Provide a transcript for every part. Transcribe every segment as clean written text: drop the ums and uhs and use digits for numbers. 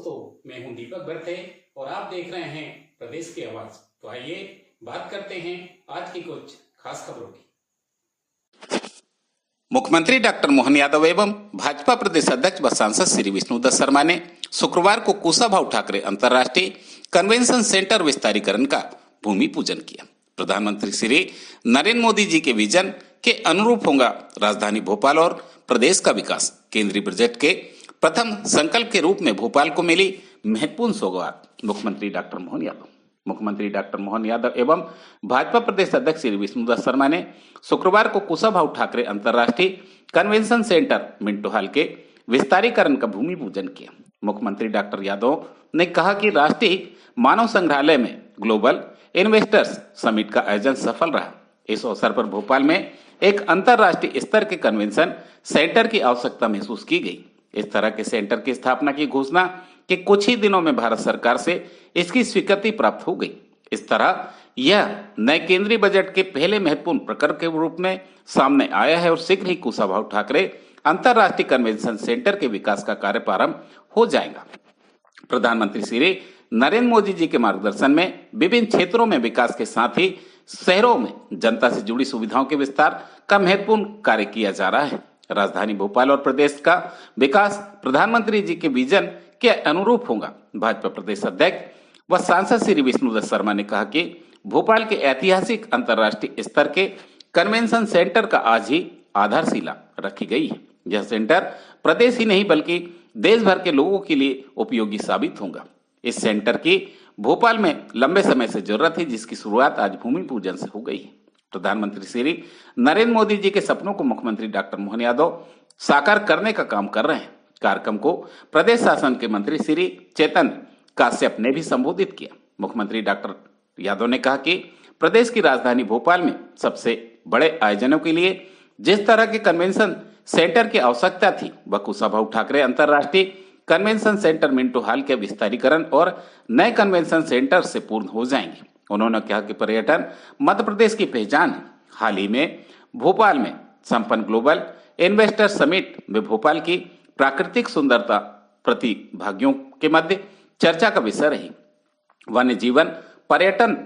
दोस्तों, मैं हूं दीपक बर्थे और आप देख रहे हैं प्रदेश की आवाज। तो आइए बात करते हैं आज की कुछ खास खबरों की। मुख्यमंत्री डॉक्टर मोहन यादव एवं भाजपा प्रदेश अध्यक्ष व सांसद श्री विष्णुदत्त शर्मा ने शुक्रवार को कुशाभाऊ ठाकरे अंतर्राष्ट्रीय कन्वेंशन सेंटर विस्तारीकरण का भूमि पूजन किया। प्रधानमंत्री श्री नरेंद्र मोदी जी के विजन के अनुरूप होगा राजधानी भोपाल और प्रदेश का विकास। केंद्रीय बजट के प्रथम संकल्प के रूप में भोपाल को मिली महत्वपूर्ण सौगात। मुख्यमंत्री डॉक्टर मोहन यादव एवं भाजपा प्रदेश अध्यक्ष श्री विष्णुदत्त शर्मा ने शुक्रवार को कुशाभाऊ ठाकरे अंतर्राष्ट्रीय कन्वेंशन सेंटर मिंटो हॉल के विस्तारीकरण का भूमि पूजन किया। मुख्यमंत्री डॉक्टर यादव ने कहा कि राष्ट्रीय मानव संग्रहालय में ग्लोबल इन्वेस्टर्स समिट का आयोजन सफल रहा। इस अवसर पर भोपाल में एक अंतर्राष्ट्रीय स्तर के कन्वेंशन सेंटर की आवश्यकता महसूस की गई। इस तरह के सेंटर की स्थापना की घोषणा के कुछ ही दिनों में भारत सरकार से इसकी स्वीकृति प्राप्त हो गई। इस तरह यह नए केंद्रीय बजट के पहले महत्वपूर्ण प्रकल्प के रूप में सामने आया है और शीघ्र ही कुशाभाऊ ठाकरे अंतर्राष्ट्रीय कन्वेंशन सेंटर के विकास का कार्य प्रारंभ हो जाएगा। प्रधानमंत्री श्री नरेंद्र मोदी जी के मार्गदर्शन में विभिन्न क्षेत्रों में विकास के साथ ही शहरों में जनता से जुड़ी सुविधाओं के विस्तार का महत्वपूर्ण कार्य किया जा रहा है। राजधानी भोपाल और प्रदेश का विकास प्रधानमंत्री जी के विजन के अनुरूप होगा। भाजपा प्रदेश अध्यक्ष व सांसद श्री विष्णुदत्त शर्मा ने कहा कि भोपाल के ऐतिहासिक अंतर्राष्ट्रीय स्तर के कन्वेंशन सेंटर का आज ही आधारशिला रखी गई है। यह सेंटर प्रदेश ही नहीं बल्कि देश भर के लोगों के लिए उपयोगी साबित होगा। इस सेंटर की भोपाल में लंबे समय से जरूरत थी, जिसकी शुरुआत आज भूमि पूजन से हो गई है। प्रधानमंत्री श्री नरेंद्र मोदी जी के सपनों को मुख्यमंत्री डॉक्टर मोहन यादव साकार करने का काम कर रहे हैं। कार्यक्रम को प्रदेश शासन के मंत्री श्री चेतन काश्यप ने भी संबोधित किया। मुख्यमंत्री डॉक्टर यादव ने कहा कि प्रदेश की राजधानी भोपाल में सबसे बड़े आयोजनों के लिए जिस तरह के कन्वेंशन सेंटर की आवश्यकता थी, वह कुशाभाऊ ठाकरे अंतर्राष्ट्रीय कन्वेंशन सेंटर मिंटो हॉल के विस्तारीकरण और नए कन्वेंशन सेंटर से पूर्ण हो जाएंगे। उन्होंने कहा कि पर्यटन मध्य प्रदेश की पहचान है। हाल ही में भोपाल में संपन्न ग्लोबल इन्वेस्टर समिट में भोपाल की प्राकृतिक सुंदरता प्रतिभागियों के मध्य चर्चा का विषय रही। वन्य जीवन पर्यटन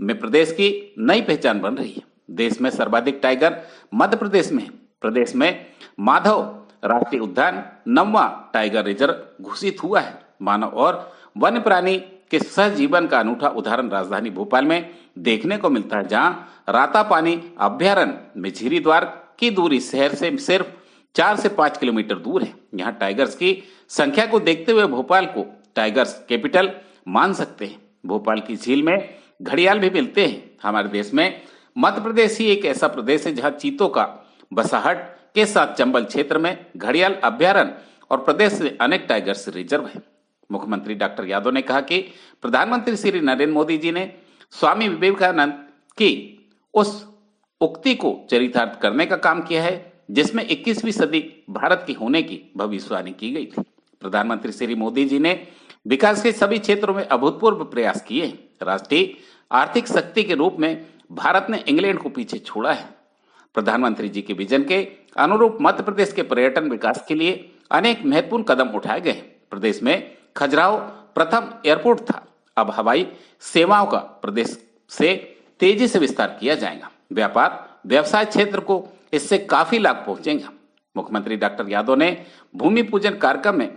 में प्रदेश की नई पहचान बन रही है। देश में सर्वाधिक टाइगर मध्य प्रदेश में है। प्रदेश में माधव राष्ट्रीय उद्यान 9वां टाइगर रिजर्व घोषित हुआ है। मानव और वन्य प्राणी के सहजीवन का अनूठा उदाहरण राजधानी भोपाल में देखने को मिलता है, जहां रातापानी अभ्यारण्य में झीरी द्वार की दूरी शहर से सिर्फ 4 से 5 किलोमीटर दूर है। यहां टाइगर्स की संख्या को देखते हुए भोपाल को टाइगर्स कैपिटल मान सकते हैं। भोपाल की झील में घड़ियाल भी मिलते हैं। हमारे देश में मध्य प्रदेश ही एक ऐसा प्रदेश है जहां चीतों का बसाहट के साथ चंबल क्षेत्र में घड़ियाल अभ्यारण्य और प्रदेश से अनेक टाइगर्स रिजर्व है। मुख्यमंत्री डॉक्टर यादव ने कहा कि प्रधानमंत्री श्री नरेंद्र मोदी जी ने स्वामी विवेकानंद की उस उक्ति को चरितार्थ करने का काम किया है, जिसमें 21वीं सदी भारत की होने की भविष्यवाणी की गई थी। प्रधानमंत्री श्री मोदी जी ने विकास के सभी क्षेत्रों में अभूतपूर्व प्रयास किए। राष्ट्रीय आर्थिक शक्ति के रूप में भारत ने इंग्लैंड को पीछे छोड़ा है। प्रधानमंत्री जी के विजन के अनुरूप मध्य प्रदेश के पर्यटन विकास के लिए अनेक महत्वपूर्ण कदम उठाए गए। प्रदेश में खजुराहो प्रथम एयरपोर्ट था। अब हवाई सेवाओं का प्रदेश से तेजी से विस्तार किया जाएगा। व्यापार व्यवसाय क्षेत्र को इससे काफी लाभ पहुंचेगा। मुख्यमंत्री डॉक्टर यादव ने भूमि पूजन कार्यक्रम में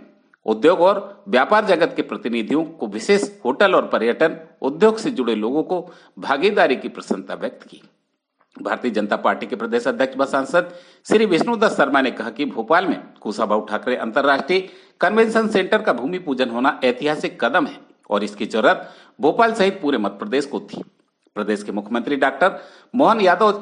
उद्योग और व्यापार जगत के प्रतिनिधियों को, विशेष होटल और पर्यटन उद्योग से जुड़े लोगों को भागीदारी की प्रसन्नता व्यक्त की। भारतीय जनता पार्टी के प्रदेश अध्यक्ष व सांसद श्री विष्णुदत्त शर्मा ने कहा कि भोपाल में कुशाभाऊ ठाकरे अंतर्राष्ट्रीय कन्वेंशन सेंटर का भूमि पूजन होना ऐतिहासिक कदम है और इसकी जरूरत भोपाल सहित पूरे मध्य प्रदेश को थी। प्रदेश के मुख्यमंत्री डॉक्टर मोहन यादव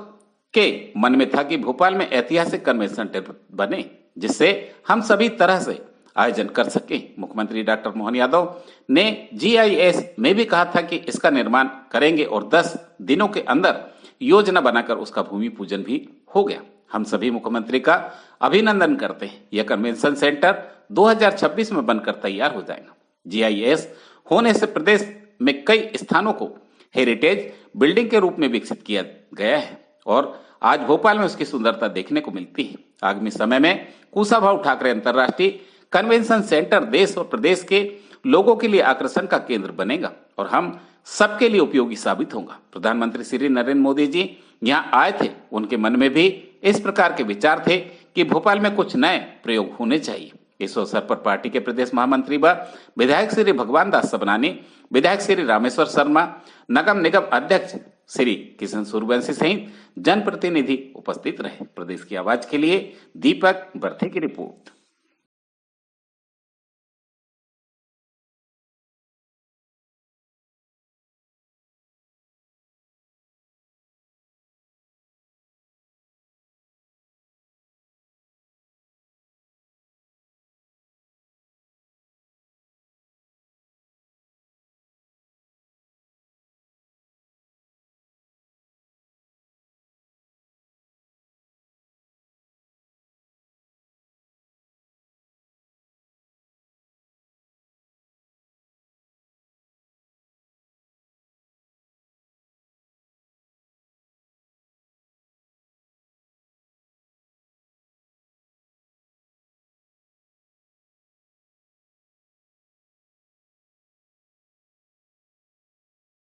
के मन में था कि भोपाल में ऐतिहासिक कन्वेंशन सेंटर बने, जिससे हम सभी तरह से आयोजन कर सके। मुख्यमंत्री डॉक्टर मोहन यादव ने GIS में भी कहा था कि इसका निर्माण करेंगे और 10 दिनों के अंदर योजना बनाकर उसका भूमि पूजन भी हो गया। हम सभी मुख्यमंत्री का अभिनंदन करते हैं। यह कन्वेंशन सेंटर 2026 में बनकर तैयार हो जाएगा। GIS होने से प्रदेश में कई स्थानों को हेरिटेज बिल्डिंग के रूप में विकसित किया गया है और आज भोपाल में उसकी सुंदरता देखने को मिलती है। आगामी समय में कुशाभाऊ ठाकरे अंतर्राष्ट्रीय कन्वेंशन सेंटर देश और प्रदेश के लोगों के लिए आकर्षण का केंद्र बनेगा और हम सबके लिए उपयोगी साबित होगा। प्रधानमंत्री श्री नरेंद्र मोदी जी यहाँ आए थे, उनके मन में भी इस प्रकार के विचार थे कि भोपाल में कुछ नए प्रयोग होने चाहिए। इस अवसर पर पार्टी के प्रदेश महामंत्री व विधायक श्री भगवान दास सबनानी, विधायक श्री रामेश्वर शर्मा, नगर निगम अध्यक्ष श्री किशन सूर्यवंशी सहित जनप्रतिनिधि उपस्थित रहे। प्रदेश की आवाज के लिए दीपक बर्थे की रिपोर्ट।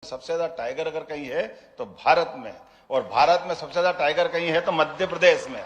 सबसे ज्यादा टाइगर अगर कहीं है तो भारत में, और भारत में सबसे ज्यादा टाइगर कहीं है तो मध्य प्रदेश में।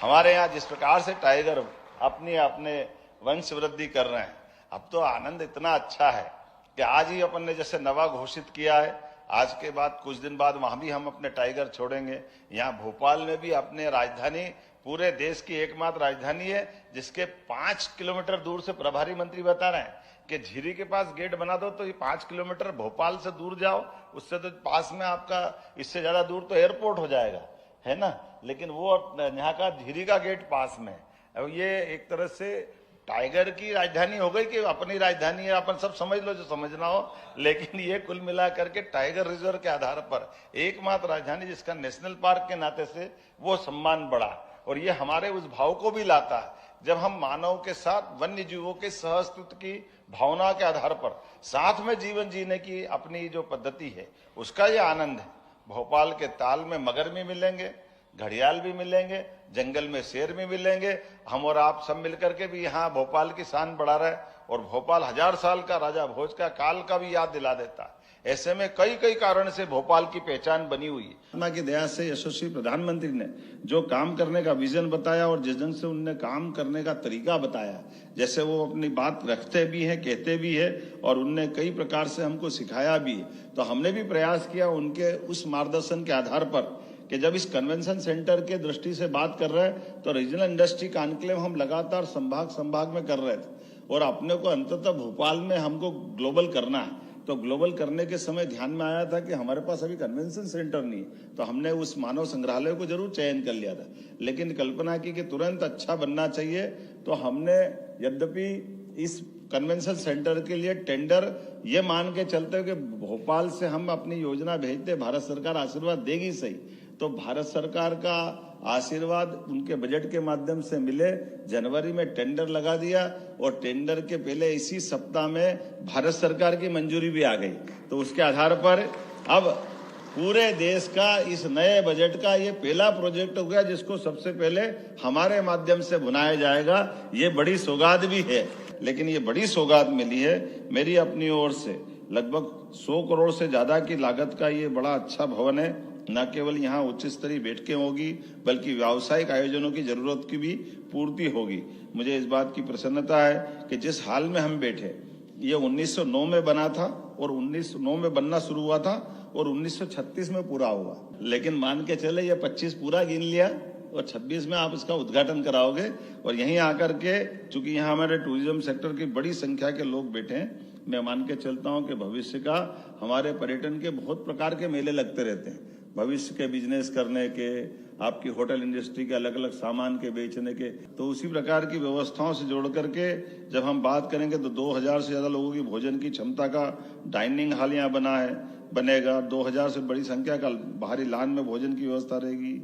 हमारे यहाँ जिस प्रकार से टाइगर अपने वंश वृद्धि कर रहे हैं, अब तो आनंद इतना अच्छा है कि आज ही अपन ने जैसे नवा घोषित किया है, आज के बाद कुछ दिन बाद वहां भी हम अपने टाइगर छोड़ेंगे। यहाँ भोपाल में भी अपने राजधानी, पूरे देश की एकमात्र राजधानी है जिसके 5 किलोमीटर दूर से प्रभारी मंत्री बता रहे हैं कि झीरी के पास गेट बना दो तो ये 5 किलोमीटर भोपाल से दूर जाओ, उससे तो पास में आपका, इससे ज्यादा दूर तो एयरपोर्ट हो जाएगा, है ना। लेकिन वो यहाँ का झीरी का गेट पास में है। अब ये एक तरह से टाइगर की राजधानी हो गई कि अपनी राजधानी है, अपन सब समझ लो जो समझना हो। लेकिन ये कुल मिलाकर के टाइगर रिजर्व के आधार पर एकमात्र राजधानी जिसका नेशनल पार्क के नाते से वो सम्मान बढ़ा, और ये हमारे उस भाव को भी लाता है जब हम मानव के साथ वन्य जीवों के सहअस्तित्व की भावना के आधार पर साथ में जीवन जीने की अपनी जो पद्धति है उसका ये आनंद है। भोपाल के ताल में मगर भी मिलेंगे, घड़ियाल भी मिलेंगे, जंगल में शेर भी मिलेंगे। हम और आप सब मिलकर के भी यहाँ भोपाल की शान बढ़ा रहे, और भोपाल 1000 साल का राजा भोज का काल का भी याद दिला देता है। ऐसे में कई कारण से भोपाल की पहचान बनी हुई है। माँ की दया से यशस्वी प्रधानमंत्री ने जो काम करने का विजन बताया और जिस ढंग से उनने काम करने का तरीका बताया, जैसे वो अपनी बात रखते भी हैं, कहते भी है, और उनने कई प्रकार से हमको सिखाया भी, तो हमने भी प्रयास किया उनके उस मार्गदर्शन के आधार पर कि जब इस कन्वेंशन सेंटर के दृष्टि से बात कर रहे हैं तो रीजनल इंडस्ट्री कॉन्क्लेव हम लगातार संभाग में कर रहे थे, और अपने को अंततः भोपाल में हमको ग्लोबल करना है। तो ग्लोबल करने के समय ध्यान में आया था कि हमारे पास अभी कन्वेंशन सेंटर नहीं है, तो हमने उस मानव संग्रहालय को जरूर चयन कर लिया था, लेकिन कल्पना की कि तुरंत अच्छा बनना चाहिए। तो हमने यद्यपि इस कन्वेंशन सेंटर के लिए टेंडर ये मान के चलते हो कि भोपाल से हम अपनी योजना भेजते, भारत सरकार आशीर्वाद देगी सही, तो भारत सरकार का आशीर्वाद उनके बजट के माध्यम से मिले। जनवरी में टेंडर लगा दिया, और टेंडर के पहले इसी सप्ताह में भारत सरकार की मंजूरी भी आ गई। तो उसके आधार पर अब पूरे देश का इस नए बजट का ये पहला प्रोजेक्ट हो गया जिसको सबसे पहले हमारे माध्यम से बनाया जाएगा। ये बड़ी सौगात भी है, लेकिन ये बड़ी सौगात मिली है मेरी अपनी ओर से। लगभग 100 करोड़ से ज्यादा की लागत का ये बड़ा अच्छा भवन है। न केवल यहाँ उच्च स्तरीय बैठकें होगी, बल्कि व्यावसायिक आयोजनों की जरूरत की भी पूर्ति होगी। मुझे इस बात की प्रसन्नता है कि जिस हाल में हम बैठे, ये 1909 में बना था, और 1909 में बनना शुरू हुआ था और 1936 में पूरा हुआ। लेकिन मान के चले ये 25 पूरा गिन लिया, और 26 में आप इसका उद्घाटन कराओगे। और यहीं आकर के, चूंकि यहाँ हमारे टूरिज्म सेक्टर की बड़ी संख्या के लोग बैठे हैं, मैं मान के चलता हूँ कि भविष्य का हमारे पर्यटन के बहुत प्रकार के मेले लगते रहते हैं। भविष्य के बिजनेस करने के, आपकी होटल इंडस्ट्री के अलग अलग सामान के बेचने के, तो उसी प्रकार की व्यवस्थाओं से जोड़ करके जब हम बात करेंगे तो 2000 से ज्यादा लोगों की भोजन की क्षमता का डाइनिंग हॉल यहाँ बनेगा। 2000 से बड़ी संख्या का बाहरी लान में भोजन की व्यवस्था रहेगी,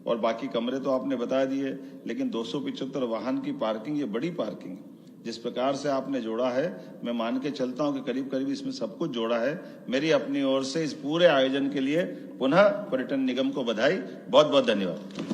और बाकी कमरे तो आपने बता दिए, लेकिन 275 वाहन की पार्किंग, ये बड़ी पार्किंग जिस प्रकार से आपने जोड़ा है, मैं मान के चलता हूं कि करीब करीब इसमें सब कुछ जोड़ा है। मेरी अपनी ओर से इस पूरे आयोजन के लिए पुनः पर्यटन निगम को बधाई, बहुत बहुत धन्यवाद।